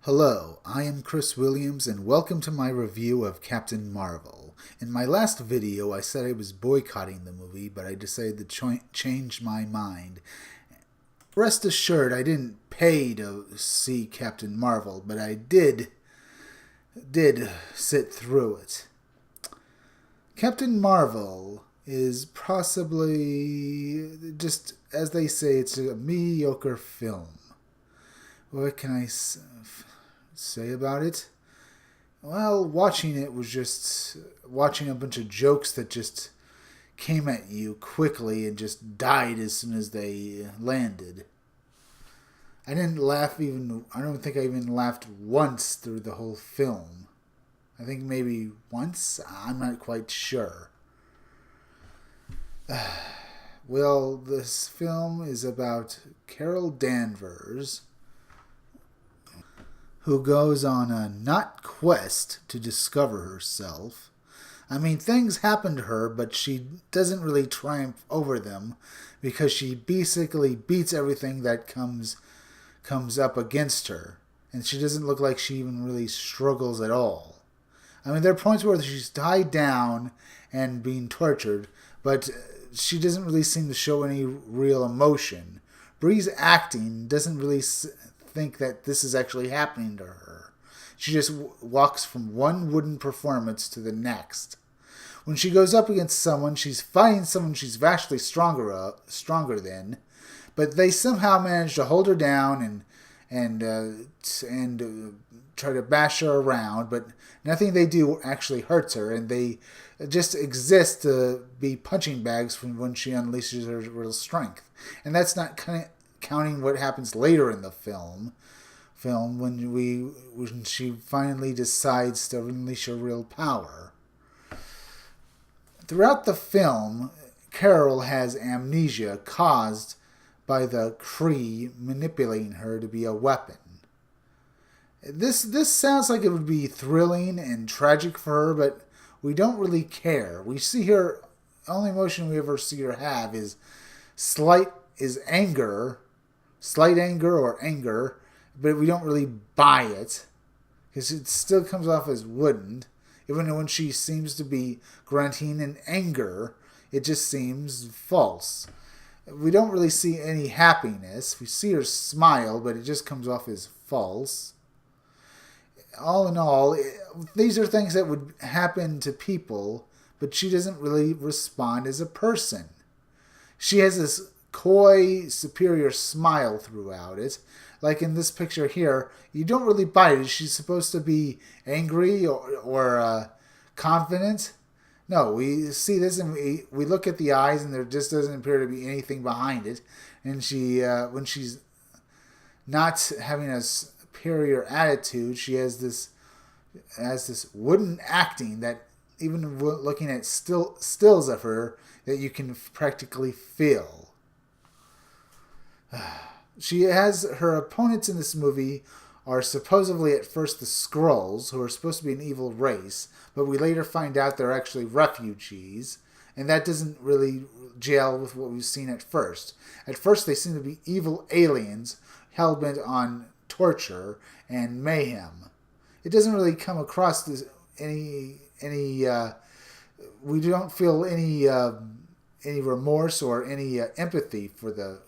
Hello, I am Chris Williams and welcome to my review of Captain Mar-vell. In my last video I said I was boycotting the movie, but I decided to change my mind. Rest assured I didn't pay to see Captain Mar-vell, but I did sit through it. Captain Mar-vell is possibly, just as they say, it's a mediocre film. What can I say about it? Well, watching it was just watching a bunch of jokes that just came at you quickly and just died as soon as they landed. I didn't laugh I don't think I even laughed once through the whole film. I think maybe once? I'm not quite sure. Well, this film is about Carol Danvers, who goes on a not quest to discover herself. I mean, things happen to her, but she doesn't really triumph over them because she basically beats everything that comes up against her. And she doesn't look like she even really struggles at all. I mean, there are points where she's tied down and being tortured, but she doesn't really seem to show any real emotion. Bree's acting doesn't really think that this is actually happening to her. She just walks from one wooden performance to the next. When she goes up against someone, she's fighting someone she's vastly stronger than, but they somehow manage to hold her down and try to bash her around, but nothing they do actually hurts her, and they just exist to be punching bags from when she unleashes her real strength. And that's not counting what happens later in the film when she finally decides to unleash her real power. Throughout the film, Carol has amnesia caused by the Kree manipulating her to be a weapon. This sounds like it would be thrilling and tragic for her, but we don't really care. We see her, only emotion we ever see her have is anger, slight anger or anger, but we don't really buy it because it still comes off as wooden. Even when she seems to be grunting in anger, it just seems false. We don't really see any happiness. We see her smile, but it just comes off as false. All in all, these are things that would happen to people, but she doesn't really respond as a person. She has this coy, superior smile throughout it. Like in this picture here, you don't really buy it. Is she supposed to be angry or confident? No, we see this and we look at the eyes and there just doesn't appear to be anything behind it. And she, when she's not having a superior attitude, she has this wooden acting that even looking at stills of her that you can practically feel. She has her opponents in this movie are supposedly at first the Skrulls, who are supposed to be an evil race, but we later find out they're actually refugees, and that doesn't really gel with what we've seen at first. At first, they seem to be evil aliens hell-bent on torture and mayhem. It doesn't really come across as any we don't feel any remorse or any empathy for the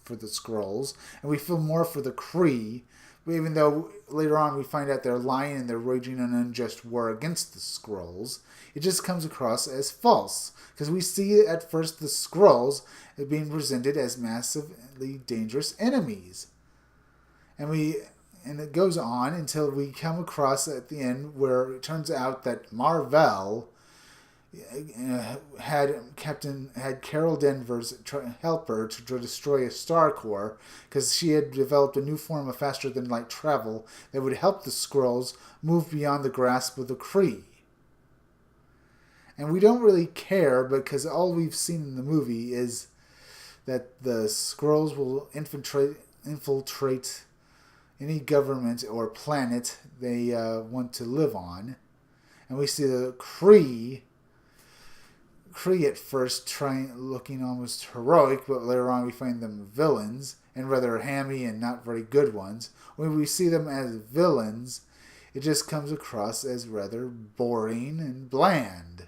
Skrulls, and we feel more for the Kree, even though later on we find out they're lying and they're waging an unjust war against the Skrulls. It just comes across as false, because we see at first the Skrulls being presented as massively dangerous enemies. And it goes on until we come across at the end where it turns out that Mar-vell had Carol Danvers help her to destroy a star core because she had developed a new form of faster-than-light travel that would help the Skrulls move beyond the grasp of the Kree. And we don't really care because all we've seen in the movie is that the Skrulls will infiltrate any government or planet they want to live on. And we see the Kree at first looking almost heroic, but later on we find them villains. and rather hammy and not very good ones. When we see them as villains, it just comes across as rather boring and bland.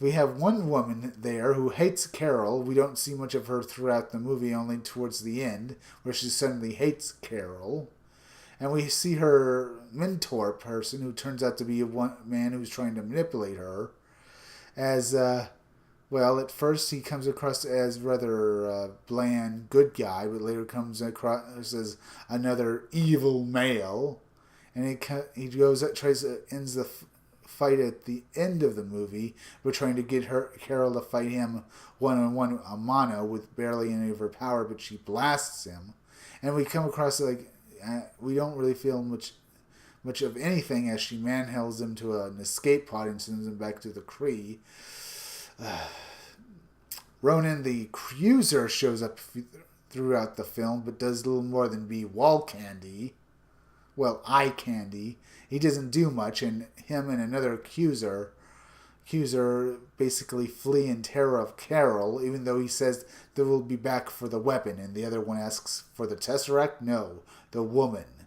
We have one woman there who hates Carol. We don't see much of her throughout the movie, only towards the end, where she suddenly hates Carol. And we see her mentor person, who turns out to be a man who's trying to manipulate her, as, well, at first he comes across as rather bland good guy, but later comes across as another evil male. And he goes ends the fight at the end of the movie. We're trying to get Carol to fight him one-on-one, a mono, with barely any of her power, but she blasts him. And we come across we don't really feel much of anything as she manhandles him to an escape pod and sends him back to the Kree. Ronan the Cruiser shows up throughout the film, but does little more than be wall candy. Well, eye candy. He doesn't do much, and him and another accuser basically flee in terror of Carol, even though he says they will be back for the weapon, and the other one asks for the Tesseract? No, the woman.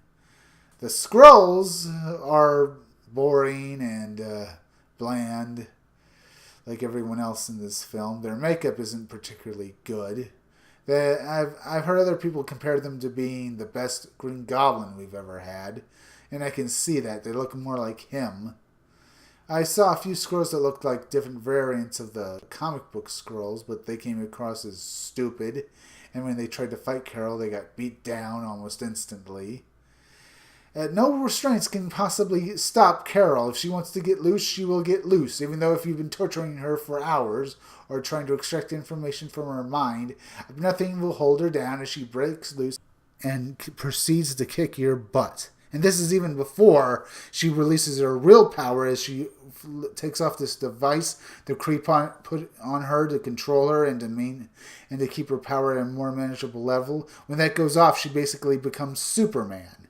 The Skrulls are boring and bland, like everyone else in this film. Their makeup isn't particularly good. I've heard other people compare them to being the best Green Goblin we've ever had, and I can see that. They look more like him. I saw a few Skrulls that looked like different variants of the comic book Skrulls, but they came across as stupid, and when they tried to fight Carol, they got beat down almost instantly. No restraints can possibly stop Carol. If she wants to get loose, she will get loose, even though if you've been torturing her for hours or trying to extract information from her mind, nothing will hold her down as she breaks loose and proceeds to kick your butt. And this is even before she releases her real power as she takes off this device the Kree put on her to control her and to keep her power at a more manageable level. When that goes off, she basically becomes Superman.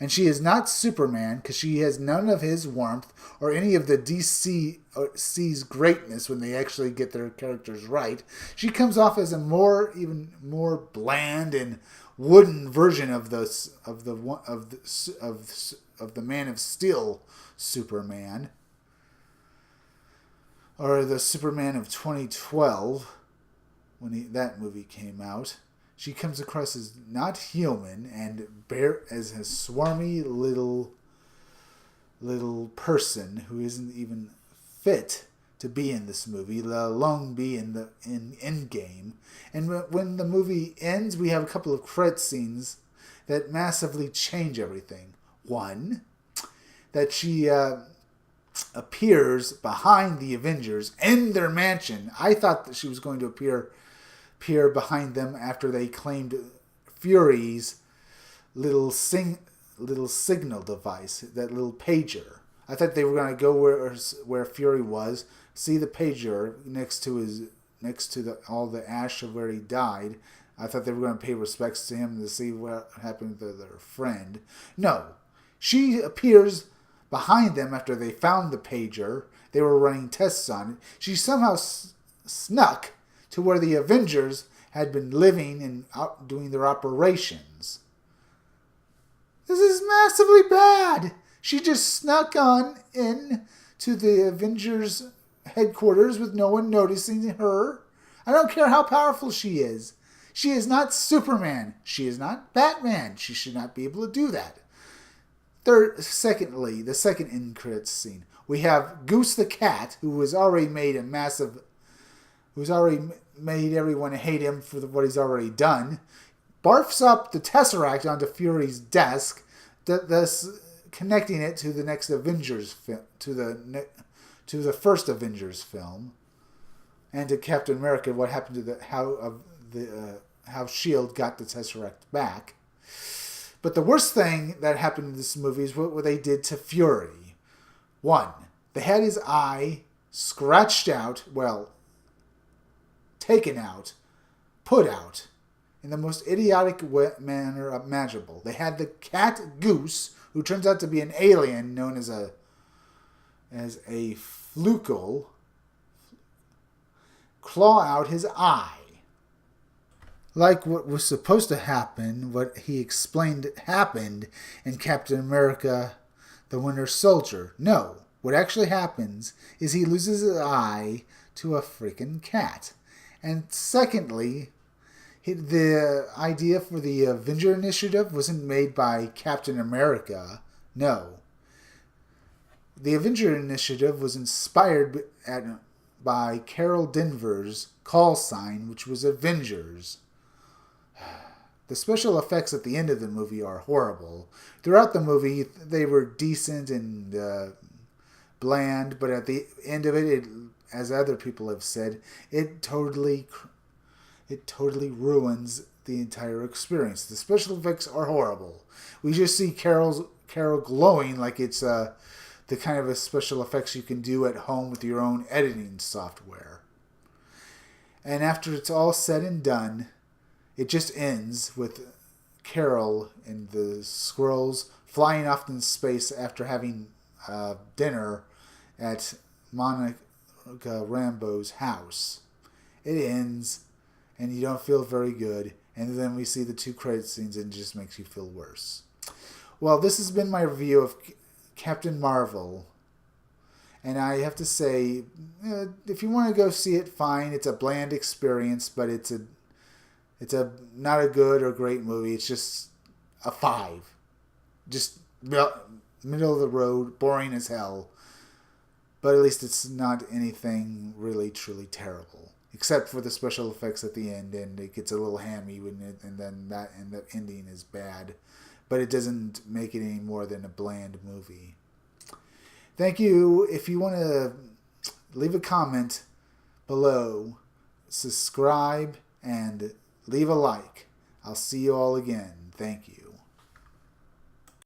And she is not Superman because she has none of his warmth or any of the DC's greatness when they actually get their characters right. She comes off as even more bland and wooden version of the Man of Steel Superman, or the Superman of 2012 when that movie came out. She comes across as not human and as a swarmy little person who isn't even fit to be in this movie, let alone be in Endgame. And when the movie ends, we have a couple of credit scenes that massively change everything. One, that she appears behind the Avengers in their mansion. I thought that she was going to appear behind them after they claimed Fury's little signal device, that little pager. I thought they were going to go where Fury was, see the pager next to all the ash of where he died. I thought they were going to pay respects to him to see what happened to their friend. No, she appears behind them after they found the pager. They were running tests on it. She somehow snuck to where the Avengers had been living and doing their operations. This is massively bad. She just snuck on in to the Avengers headquarters with no one noticing her. I don't care how powerful she is. She is not Superman. She is not Batman. She should not be able to do that. Secondly, the second end credits scene. We have Goose the Cat, who has already made everyone hate him for what he's already done, barfs up the Tesseract onto Fury's desk, thus connecting it to the next Avengers film, to the first Avengers film, and to Captain America. What happened to how SHIELD got the Tesseract back? But the worst thing that happened in this movie is what they did to Fury. One, they had his eye scratched out, taken out, put out, in the most idiotic manner imaginable. They had the cat Goose, who turns out to be an alien known as a flukel, claw out his eye. like what was supposed to happen, what he explained happened in Captain America the Winter Soldier. No, what actually happens is he loses his eye to a freaking cat. And secondly, the idea for the Avenger Initiative wasn't made by Captain America. No. The Avenger Initiative was inspired by Carol Danvers' call sign, which was Avengers. The special effects at the end of the movie are horrible. Throughout the movie, they were decent and bland, but at the end of it, as other people have said, it totally ruins the entire experience. The special effects are horrible. We just see Carol glowing like it's the kind of a special effects you can do at home with your own editing software. And after it's all said and done, it just ends with Carol and the squirrels flying off in space after having dinner at Monica Rambeau's house. It ends, and you don't feel very good. And then we see the 2 credit scenes, and it just makes you feel worse. Well, this has been my review of Captain Mar-vell. And I have to say, if you want to go see it, fine. It's a bland experience, but it's a not a good or great movie. It's just a 5. Just middle of the road, boring as hell. But at least it's not anything really truly terrible, except for the special effects at the end, and it gets a little hammy when and then the ending is bad. But it doesn't make it any more than a bland movie. Thank you. If you want to leave a comment below, subscribe, and leave a like. I'll see you all again. Thank you.